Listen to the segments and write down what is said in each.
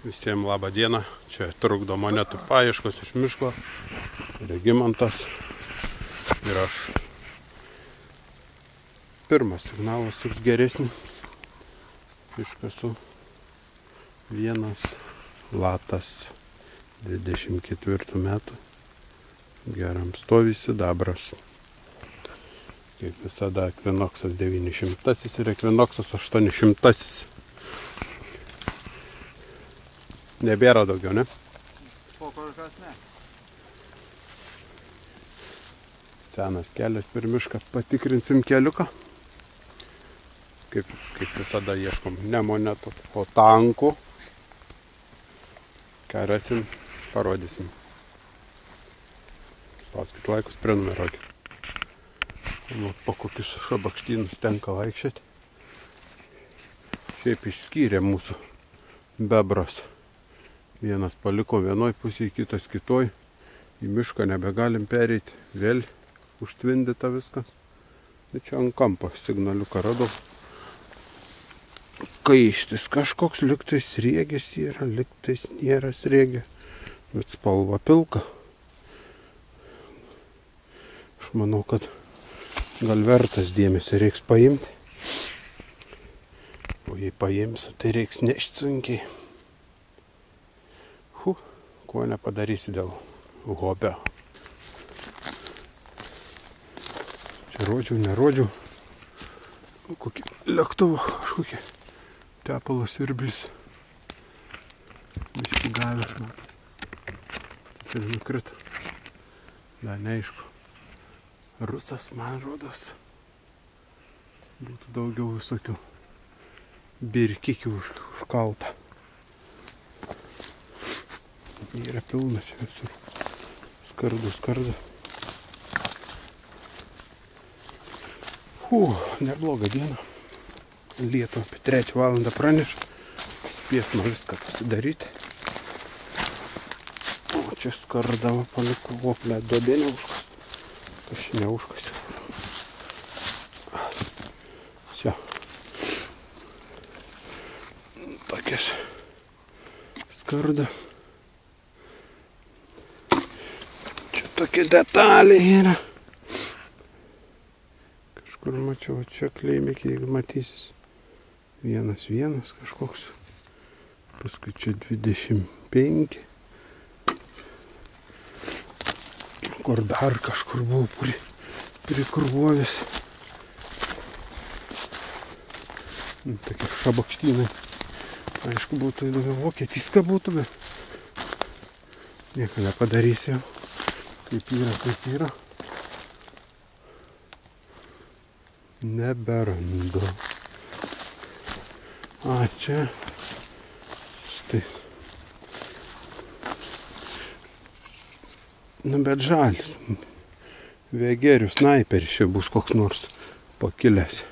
Visiems labą dieną, čia trukdo monetų paieškos iš miško, Regimantas ir aš. Pirmas signalas toks geresnis, iškasu vienas latas 24 metų, geram stovi sidabras. Kaip visada Ekvinoksas 900 ir Ekvinoksas 800. Nebėra daugiau, ne? Po kol kas ne. Senas kelias per mišką, patikrinsim keliuką. Kaip visada ieškom ne monetų, o tankų. Ką rasim, parodysim. Spauskit laikus, prenumeruokit. Po kokius šabakštynus tenka vaikščioti. Šiaip išskyrė mūsų bebras. Vienas paliko vienoj pusėje, kitas kitoj. Į mišką nebegalim pereiti. Vėl užtvindyta viskas. Ir čia ant kampo signaliuką radau. Kaištis kažkoks, lygtais sriegis yra, lygtais nėra sriegė. Bet spalva pilka. Aš manau, kad gal vertas dėmesio reiks paimti. O jei paimsi, tai reiks nešti sunkiai. Ko nepadarysi dėl hobio. Čia rodžiau, nerodžiau. Kokį lėktuvą, kažkokį tepalo siurblis. Biškį gavęs, matot. Ir nukrito. Dar neaišku. Rusas, man rodos. Būtų daugiau visokių birkikių užkalta. Yra pilnas visur. Skardu. Nebloga diena. Lietu apie 3 valandą praneša. Spėsma viską pasidaryti. O čia skardavo palikau. O, net duobė neužkas. Aš neužkasiu. Čia. Tokias skarda. Tokia detalė yra. Kažkur mačiau, čia kleimikiai, jeigu matysis. 1-1 kažkoks. Paskui čia 25. Kur dar kažkur buvo prikruvovęs. Tokie šabakštynai. Aišku, būtų įdomu, vokietiška būtų, bet nieko nepadarysiu. Kaip yra. Neberandu. A, čia. Štai. Nu, bet žalis. Vegerių snaiperis čia bus koks nors pakilęs.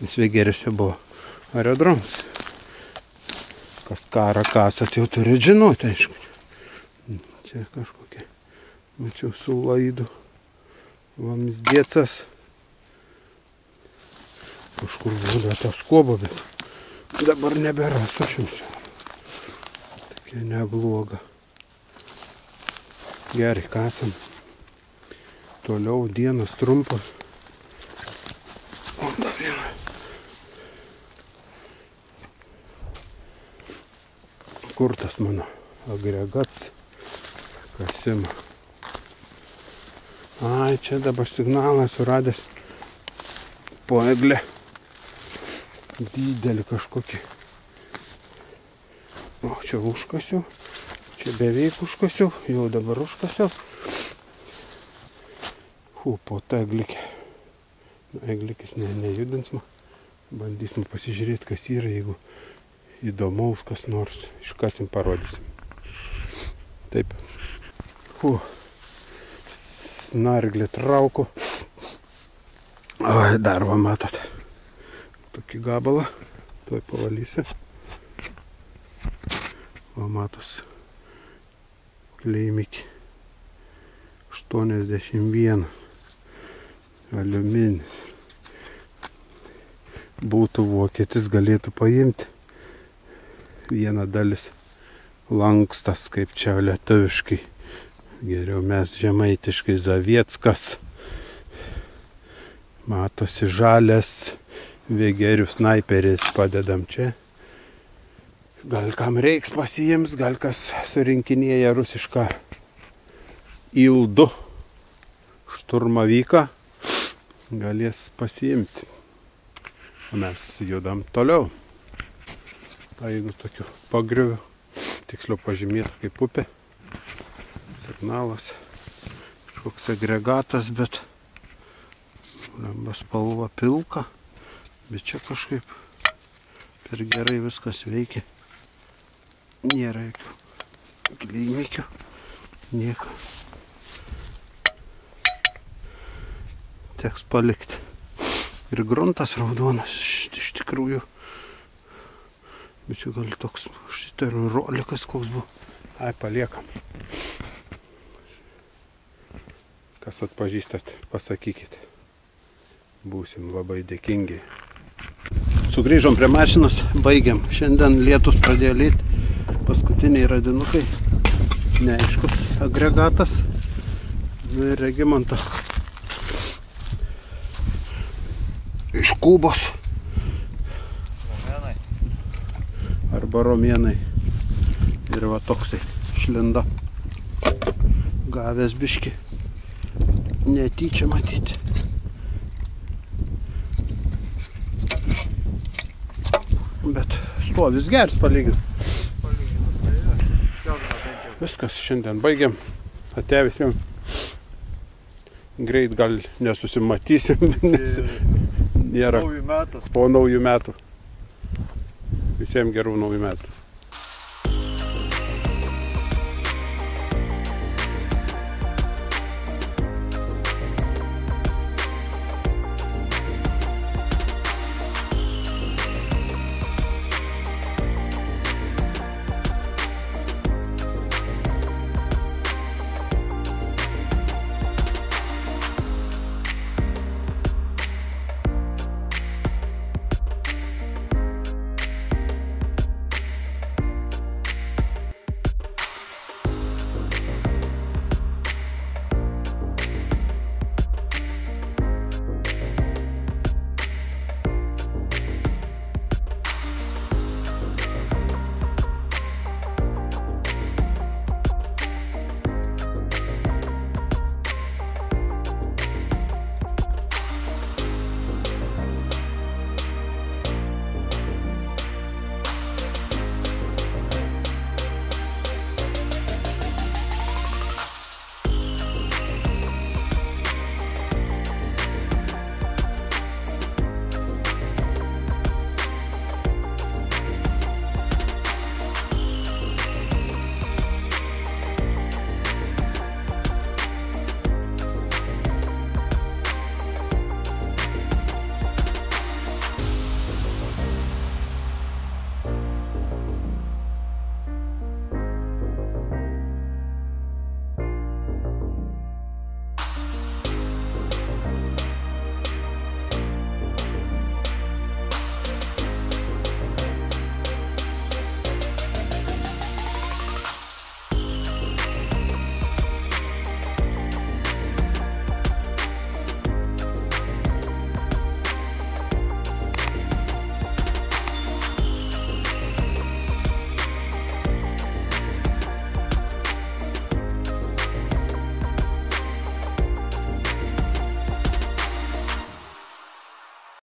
Nes vegeriuose buvo aerodromas. Kas karą kasat jau turi žinoti, aišku. Čia kažkokia, mačiau, su laidu vamzdėcas. Kažkur būda ta skoba, bet dabar nebėra, sušimsiu. Tokia nebloga. Gerai, kasam. Toliau dienas trumpas. O, dar viena. Kur tas mano agregats? Kasima. Ai, čia dabar signalą suradęs po eglę. Didelį kažkokį. O, čia užkasiau. Čia beveik užkasiau. Jau dabar užkasiau. Po tą eglikę. Eglikis nejudins man. Bandysim pasižiūrėti, kas yra, jeigu įdomaus kas nors. Iškasim, parodysim. Taip. Snarglį trauku. O, dar va matot. Tokį gabalą. Tuoj pavalysiu. Va matos. Kleimikį. 81. Aliuminis. Būtų vokietis, galėtų paimti. viena dalis lankstas, kaip čia lietuviškai. Geriau mes žemaitiškai Zavieckas. Matosi žalias vėgerių snaiperis, padedam čia. Gal kam reiks pasiims, gal kas surinkinėja rusišką Il-2 šturmavyką, galės pasiimti. O mes judam toliau. Jeigu tokiu pagriuviu, tiksliau pažymėta kaip upė. Signalas, kažkoks agregatas, bet spalva pilka, bet čia kažkaip per gerai viskas veikia. Nėra jokių gleimikių, nieko. Teks palikti. Ir gruntas raudonas, iš tikrųjų. Bet čia gal toks, šitą rolikas koks buvo. Ai, paliekam. Kas atpažįstat, pasakykit. Būsim labai dėkingi. Sugrįžom prie mašinos, baigiam. Šiandien lietus pradėjo lyti. Paskutiniai radinukai. Neaiškus agregatas. Ir Regimanto. Iš Kubos. Romienai. Arba romienai. Ir va toksai šlinda. Gavęs biški. Netyčia matyti. Bet stovis geras palyginti. Viskas, šiandien baigiam. Ate visiems. Greit gal nesusimatysim, nes nėra po naujų metų. Visiems gerų naujų metų.